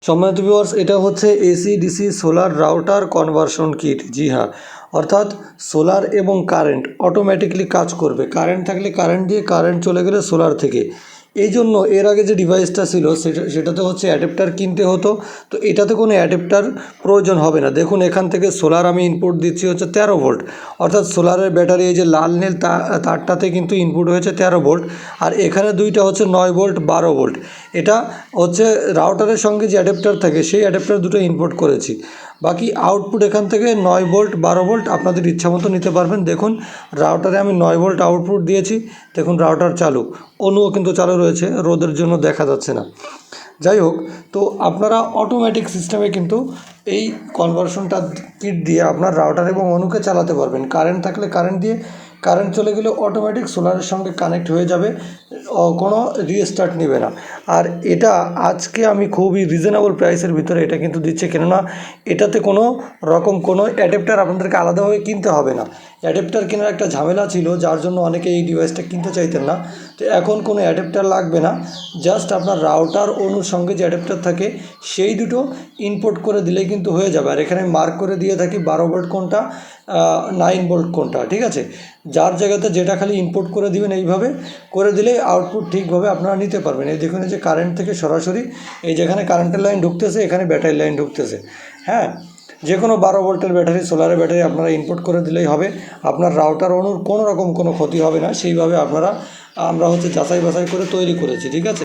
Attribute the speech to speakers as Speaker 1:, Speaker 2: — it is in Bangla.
Speaker 1: সম্মানিত ভিউয়ার্স, এটা হচ্ছে AC DC solar router conversion kit. জি হ্যাঁ, অর্থাৎ সোলার এবং কারেন্ট অটোমেটিকলি কাজ করবে। কারেন্ট থাকলে কারেন্ট দিয়ে, কারেন্ট চলে গেলে সোলার থেকে। এই জন্য এর আগে যে ডিভাইসটা ছিল সেটাতে হচ্ছে অ্যাডাপ্টার কিনতে হতো। তো এটাতে কোনো অ্যাডাপ্টার প্রয়োজন হবে না। দেখুন, এখান থেকে সোলার আমি ইনপুট দিচ্ছি হচ্ছে 13 ভোল্ট, অর্থাৎ সোলারের ব্যাটারি এই যে লাল নীল তারটাতে কিন্তু ইনপুট হয়েছে 13 ভোল্ট, আর এখানে দুইটা হচ্ছে 9 ভোল্ট 12 ভোল্ট। এটা হচ্ছে রাউটারের সঙ্গে যে অ্যাডাপ্টার থাকে সেই অ্যাডাপ্টার দুটো ইনপুট করেছি। বাকি আউটপুট এখান থেকে 9 ভোল্ট 12 ভোল্ট আপনাদের ইচ্ছা মতো নিতে পারবেন। দেখুন, রাউটারে আমি 9 ভোল্ট আউটপুট দিয়েছি। দেখুন রাউটার চালু, অনুও কিন্তু চালু রয়েছে, রোদের জন্য দেখা যাচ্ছে না। যাই হোক, তো আপনারা অটোমেটিক সিস্টেমে কিন্তু এই কনভার্সনটা কিট দিয়ে আপনার রাউটার এবং অনুকে চালাতে পারবেন। কারেন্ট থাকলে কারেন্ট দিয়ে, কারেন্ট চলে গেলে অটোমেটিক সোলারের সঙ্গে কানেক্ট হয়ে যাবে, কোনো রিস্টার্ট নেবে না। আর এটা আজকে আমি খুবই রিজনেবল প্রাইসের ভিতরে এটা কিন্তু দিচ্ছে, কেননা এটাতে কোনো রকম কোনো অ্যাডাপ্টার আপনাদেরকে আলাদাভাবে কিনতে হবে না। অ্যাডাপ্টার কেনার একটা ঝামেলা ছিল, যার জন্য অনেকে এই ডিভাইসটা কিনতে চাইতেন না। তো এখন কোনো অ্যাডাপ্টার লাগবে না, জাস্ট আপনার রাউটার অনুর সঙ্গে যে অ্যাডাপ্টার থাকে সেই দুটো ইনপুট করে দিলেই কিন্তু হয়ে যাবে। আর এখানে মার্ক করে দিয়ে থাকি 12 ভোল্ট কোনটা, 9 ভোল্ট কোনটা, ঠিক আছে। যার জায়গাতে যেটা খালি ইনপুট করে দিবেন, এইভাবে করে দিলে আউটপুট ঠিকভাবে আপনারা নিতে পারবেন। এই দেখুন, এই যে কারেন্ট থেকে সরাসরি এই যেখানে কারেন্টের লাইন ঢুকতেছে, এখানে ব্যাটারি লাইন ঢুকতেছে। হ্যাঁ, যে কোনো 12 ভোল্টের ব্যাটারি, সোলারের ব্যাটারি আপনারা ইনপুট করে দিলেই হবে। আপনার রাউটার অনুর কোনো রকম কোনো ক্ষতি হবে না। সেইভাবে আমরা হচ্ছে যাচাই বাছাই করে তৈরি করেছি, ঠিক আছে।